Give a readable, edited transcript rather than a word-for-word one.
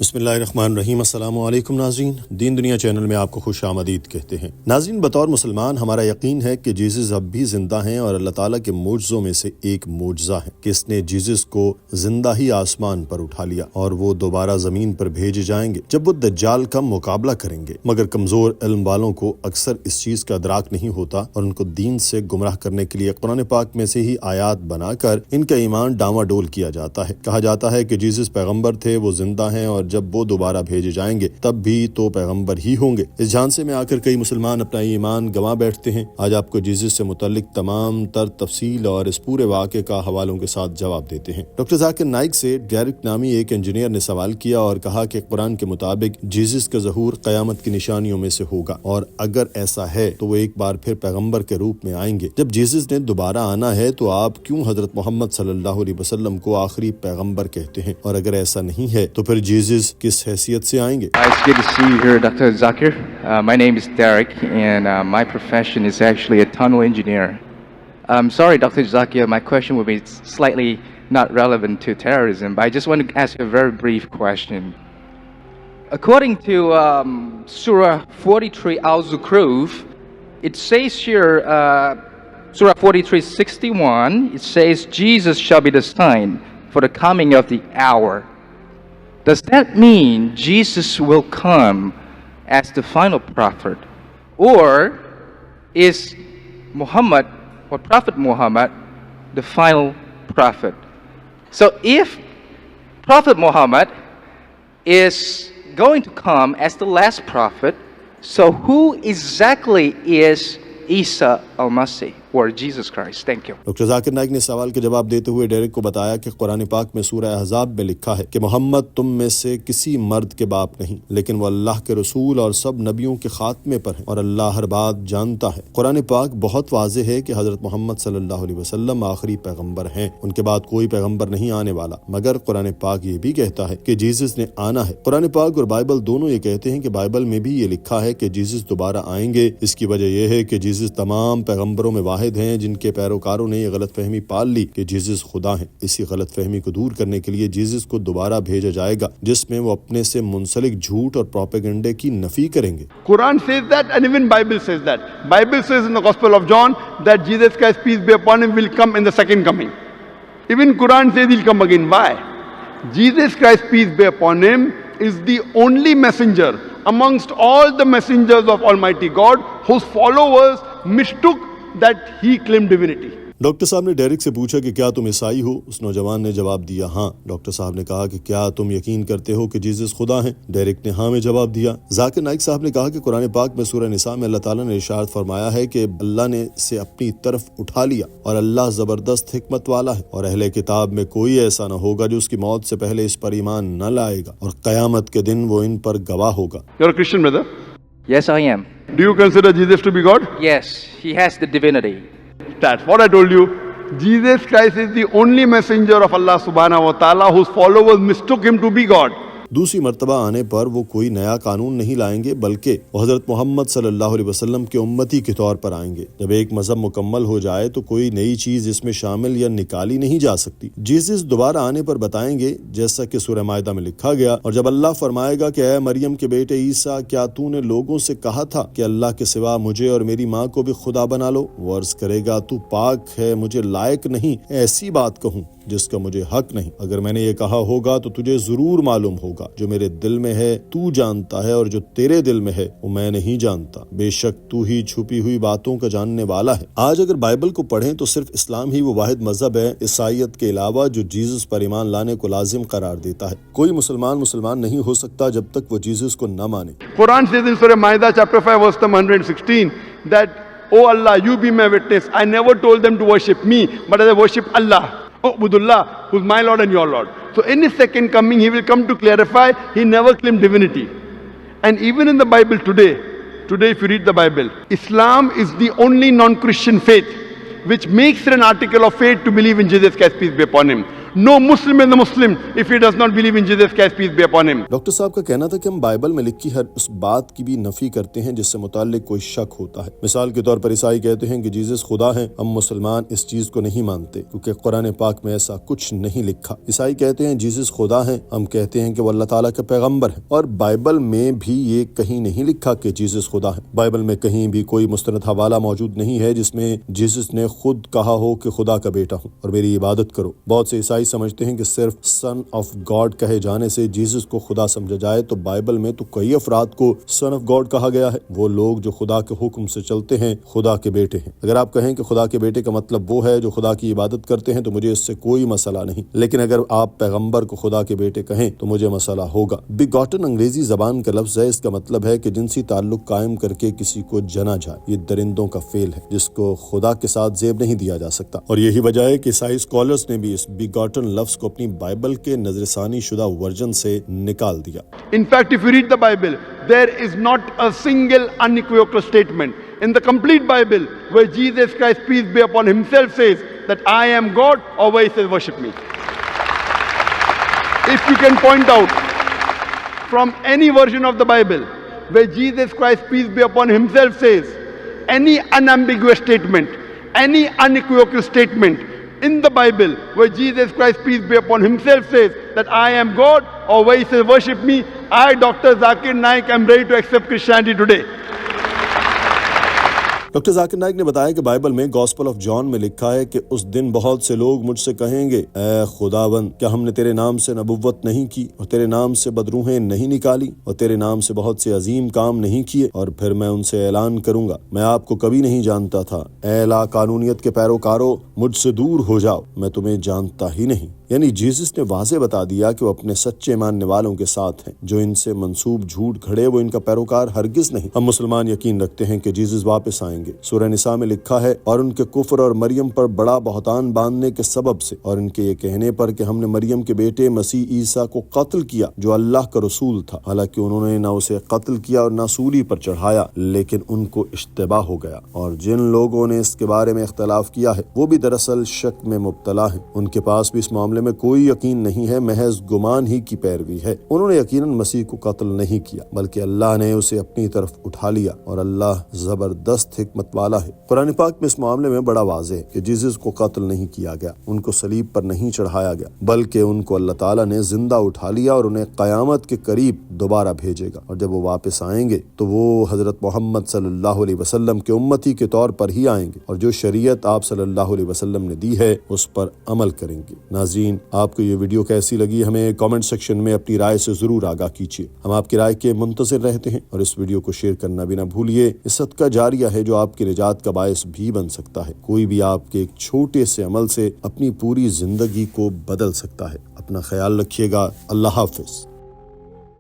بسم اللہ الرحمن الرحیم۔ السلام علیکم ناظرین، دین دنیا چینل میں آپ کو خوش آمدید کہتے ہیں۔ ناظرین، بطور مسلمان ہمارا یقین ہے کہ جیزس اب بھی زندہ ہیں اور اللہ تعالیٰ کے معجزوں میں سے ایک معجزہ ہے کہ اس نے جیزس کو زندہ ہی آسمان پر اٹھا لیا اور وہ دوبارہ زمین پر بھیجے جائیں گے جب وہ دجال کا مقابلہ کریں گے۔ مگر کمزور علم والوں کو اکثر اس چیز کا ادراک نہیں ہوتا اور ان کو دین سے گمراہ کرنے کے لیے قرآن پاک میں سے ہی آیات بنا کر ان کا ایمان ڈاواں ڈول کیا جاتا ہے۔ کہا جاتا ہے کہ جیزس پیغمبر تھے، وہ زندہ ہیں اور جب وہ دوبارہ بھیجے جائیں گے تب بھی تو پیغمبر ہی ہوں گے۔ اس جھانسے میں آ کر کئی مسلمان اپنا ایمان گنوا بیٹھتے ہیں۔ آج آپ کو جیزس سے متعلق تمام تر تفصیل اور اس پورے واقعے کا حوالوں کے ساتھ جواب دیتے ہیں۔ ڈاکٹر ذاکر نائک سے ڈیرک نامی ایک انجینئر نے سوال کیا اور کہا کہ قرآن کے مطابق جیزس کا ظہور قیامت کی نشانیوں میں سے ہوگا، اور اگر ایسا ہے تو وہ ایک بار پھر پیغمبر کے روپ میں آئیں گے۔ جب جیزس نے دوبارہ آنا ہے تو آپ کیوں حضرت محمد صلی اللہ علیہ وسلم کو آخری پیغمبر کہتے ہیں، اور اگر ایسا نہیں ہے تو پھر جیزس کس حیثیت سے آئیں گے؟ It's good to see you here, Dr. Zakir. My name is Derek, and my profession is actually a tunnel engineer. I'm sorry, Dr. Zakir, my question will be slightly not relevant to terrorism, but I just want to ask you a very brief question. According to Surah 43 Al-Zukhruf, it says here, Surah 43:61, it says, Jesus shall be the sign for the coming of the hour. Does that mean Jesus will come as the final prophet? Or is Muhammad, or Prophet Muhammad, the final prophet? So if Prophet Muhammad is going to come as the last prophet, so who exactly is Isa al-Masih or Jesus Christ? Thank you. Doctor Zakir Naik نے سوال کا جواب دیتے ہوئے Dirac کو بتایا کہ قرآن پاک میں سورہ احزاب میں لکھا ہے کہ محمد تم میں سے کسی مرد کے باپ نہیں، لیکن وہ اللہ کے رسول اور سب نبیوں کے خاتمے پر ہیں، اور اللہ ہر بات جانتا ہے۔ قرآن پاک بہت واضح ہے کہ حضرت محمد صلی اللہ علیہ وسلم آخری پیغمبر ہیں، ان کے بعد کوئی پیغمبر نہیں آنے والا۔ مگر قرآن پاک یہ بھی کہتا ہے کہ جیزس نے آنا ہے۔ قرآن پاک اور بائبل دونوں یہ کہتے ہیں کہ بائبل میں بھی یہ لکھا ہے کہ جیزس دوبارہ آئیں گے۔ اس کی وجہ یہ ہے کہ جیزس تمام پیغمبروں میں واحد ہیں جن کے پیروکاروں نے یہ غلط فہمی پال لی کہ جیزس خدا ہیں۔ اسی غلط فہمی کو دور کرنے کے لیے جیزس کو دوبارہ بھیجا جائے گا، جس میں وہ اپنے سے منسلک جھوٹ اور پروپیگنڈے کی نفی کریں گے۔ Quran says that, and even Bible says that. Bible says in the Gospel of John that Jesus Christ, peace be upon him, will come in the second coming. Even Quran says he'll come again. Why? Jesus Christ, peace be upon him, is the only messenger amongst all the messengers of Almighty God whose followers mistook that he claimed divinity. Doctor صاحب نے Dirac سے پوچھا کہ کیا تم عیسائی ہو؟ اس نوجوان نے جواب دیا ہاں۔ ڈاکٹر صاحب نے کہا کہ کیا تم یقین کرتے ہو کہ جیزس خدا ہیں؟ ڈیرک نے ہاں میں جواب دیا۔ ذاکر نائک صاحب نے کہا کہ قرآن پاک میں سورہ نساء میں اللہ تعالیٰ نے ارشاد فرمایا ہے کہ اللہ نے اسے اپنی طرف اٹھا لیا اور اللہ زبردست حکمت والا ہے، اور اہل کتاب میں کوئی ایسا نہ ہوگا جو اس کی موت سے پہلے اس پر ایمان نہ لائے گا، اور قیامت کے دن وہ ان پر گواہ ہوگا۔ You're a Christian, brother? Yes, I am. Do you consider Jesus to be God? Yes, he has the divinity. That's what I told you. Jesus Christ is the only messenger of Allah subhanahu wa ta'ala whose followers mistook him to be God. دوسری مرتبہ آنے پر وہ کوئی نیا قانون نہیں لائیں گے، بلکہ وہ حضرت محمد صلی اللہ علیہ وسلم کے امتی کے طور پر آئیں گے۔ جب ایک مذہب مکمل ہو جائے تو کوئی نئی چیز اس میں شامل یا نکالی نہیں جا سکتی۔ جیزس دوبارہ آنے پر بتائیں گے، جیسا کہ سورہ مائدہ میں لکھا گیا، اور جب اللہ فرمائے گا کہ اے مریم کے بیٹے عیسیٰ، کیا تو نے لوگوں سے کہا تھا کہ اللہ کے سوا مجھے اور میری ماں کو بھی خدا بنا لو؟ وہ عرض کرے گا تو پاک ہے، مجھے لائق نہیں ایسی بات کہوں جس کا مجھے حق نہیں۔ اگر میں نے یہ کہا ہوگا تو تجھے ضرور معلوم ہوگا، جو میرے دل میں ہے تو جانتا ہے، اور جو تیرے دل میں ہے وہ میں نہیں جانتا، بے شک تو ہی چھپی ہوئی باتوں کا جاننے والا ہے۔ آج اگر بائبل کو پڑھیں تو صرف اسلام ہی وہ واحد مذہب ہے عیسائیت کے علاوہ جو جیزس پر ایمان لانے کو لازم قرار دیتا ہے۔ کوئی مسلمان نہیں ہو سکتا جب تک وہ جیزس کو نہ مانے۔ Quran says in Surah Ma'idah chapter 5 verse number 116 that, "Oh Allah, you be my witness, I never told them to worship me, but they worship Allah. Oh, Budullah, who's my Lord and your Lord." So in his second coming, he will come to clarify he never claimed divinity. And even in the Bible today if you read the Bible, Islam is the only non-Christian faith which makes it an article of faith to believe in Jesus Christ, peace be upon him. No Muslim is a Muslim if he does not believe in Jesus Christ, peace be upon him. Doctor صاحب کا کہنا تھا کہ ہم Bible میں لکھی ہر اس بات کی بھی نفی کرتے ہیں جس سے متعلق کوئی شک ہوتا ہے. مثال کے طور پر عیسائی کہتے ہیں کہ جیزس خدا ہے. ہم مسلمان اس چیز کو نہیں مانتے کیونکہ قرآن پاک میں ایسا کچھ نہیں لکھا. عیسائی کہتے ہیں جیزس خدا ہے. ہم کہتے ہیں کہ وہ اللہ تعالیٰ کا پیغمبر ہے. اور بائبل میں بھی یہ کہیں نہیں لکھا کہ جیزس خدا ہے. بائبل میں کہیں بھی کوئی مستند حوالہ موجود نہیں ہے جس میں جیزس نے خود کہا ہو کہ خدا کا بیٹا ہوں اور میری عبادت کرو. بہت سے عیسائی سمجھتے ہیں کہ صرف سن آف گاڈ کہے جانے سے جیزس کو خدا سمجھا جائے تو بائبل میں تو کئی افراد کو سن آف گاڈ کہا گیا ہے. وہ لوگ جو خدا کے حکم سے چلتے ہیں خدا کے بیٹے ہیں. اگر آپ کہیں کہ خدا کے بیٹے کا مطلب وہ ہے جو خدا کی عبادت کرتے ہیں تو مجھے اس سے کوئی مسئلہ نہیں, لیکن اگر آپ پیغمبر کو خدا کے بیٹے کہیں تو مجھے مسئلہ ہوگا. بیگاٹن انگریزی زبان کا لفظ ہے. اس کا مطلب ہے کہ جنسی تعلق قائم کر کے کسی کو جنا جائے. یہ درندوں کا فعل ہے جس کو خدا کے ساتھ زیب نہیں دیا جا سکتا, اور یہی وجہ ہے کہ عیسائی اسکالرز نے بھی اس بیگاٹن لفظ کو اپنی بائبل کے نظر ثانی شدہ ورژن سے نکال دیا. In fact, if you read the Bible, there is not a single unequivocal statement in the complete Bible where Jesus Christ, peace be upon himself, says that I am God, or where he says worship me. If you can point out from any version of the Bible where Jesus Christ, peace be upon himself, says any unambiguous statement, any unequivocal statement in the Bible where Jesus Christ, peace be upon himself, says that I am God, or where he says worship me, I, Dr. Zakir Naik, am ready to accept Christianity today. Doctor Zakir Naik نے بتایا کہ Bible میں gospel of John میں لکھا ہے کہ اس دن بہت سے لوگ مجھ سے کہیں گے اے خداوند کیا ہم نے تیرے نام سے نبوت نہیں کی اور تیرے نام سے بدروحیں نہیں نکالی اور تیرے نام سے بہت سے عظیم کام نہیں کیے. اور پھر میں ان سے اعلان کروں گا میں آپ کو کبھی نہیں جانتا تھا. اے لا قانونیت کے پیروکارو مجھ سے دور ہو جاؤ, میں تمہیں جانتا ہی نہیں. یعنی جیزس نے واضح بتا دیا کہ وہ اپنے سچے ماننے والوں کے ساتھ ہیں. جو ان سے منسوب جھوٹ کھڑے وہ ان کا پیروکار ہرگز نہیں. ہم مسلمان یقین رکھتے ہیں کہ جیزس واپس آئیں گے. سورہ نساء میں لکھا ہے اور ان کے کفر اور مریم پر بڑا بہتان باندھنے کے سبب سے اور ان کے یہ کہنے پر کہ ہم نے مریم کے بیٹے مسیح عیسیٰ کو قتل کیا جو اللہ کا رسول تھا, حالانکہ انہوں نے نہ اسے قتل کیا اور نہ سولی پر چڑھایا, لیکن ان کو اشتباہ ہو گیا. اور جن لوگوں نے اس کے بارے میں اختلاف کیا ہے وہ بھی دراصل شک میں مبتلا ہیں. ان کے پاس بھی اس معاملے میں کوئی یقین نہیں ہے, محض گمان ہی کی پیروی ہے. انہوں نے یقیناً مسیح کو قتل نہیں کیا بلکہ اللہ نے اسے اپنی طرف اٹھا لیا, اور اللہ زبردست حکمت والا ہے. قرآن پاک میں اس معاملے میں بڑا واضح ہے کہ جیزس کو قتل نہیں کیا گیا, ان کو صلیب پر نہیں چڑھایا گیا, بلکہ ان کو اللہ تعالیٰ نے زندہ اٹھا لیا اور انہیں قیامت کے قریب دوبارہ بھیجے گا. اور جب وہ واپس آئیں گے تو وہ حضرت محمد صلی اللہ علیہ وسلم کے امتی کے طور پر ہی آئیں گے, اور جو شریعت آپ صلی اللہ علیہ وسلم نے دی ہے اس پر عمل کریں گے. ناظرین, آپ کو یہ ویڈیو کیسی لگی ہمیں کامنٹ سیکشن میں اپنی رائے سے ضرور آگاہ کیجیے. ہم آپ کی رائے کے منتظر رہتے ہیں, اور اس ویڈیو کو شیئر کرنا بھی نہ بھولیے. یہ صدقہ جاریہ ہے جو آپ کی نجات کا باعث بھی بن سکتا ہے. کوئی بھی آپ کے ایک چھوٹے سے عمل سے اپنی پوری زندگی کو بدل سکتا ہے. اپنا خیال رکھیے گا. اللہ حافظ.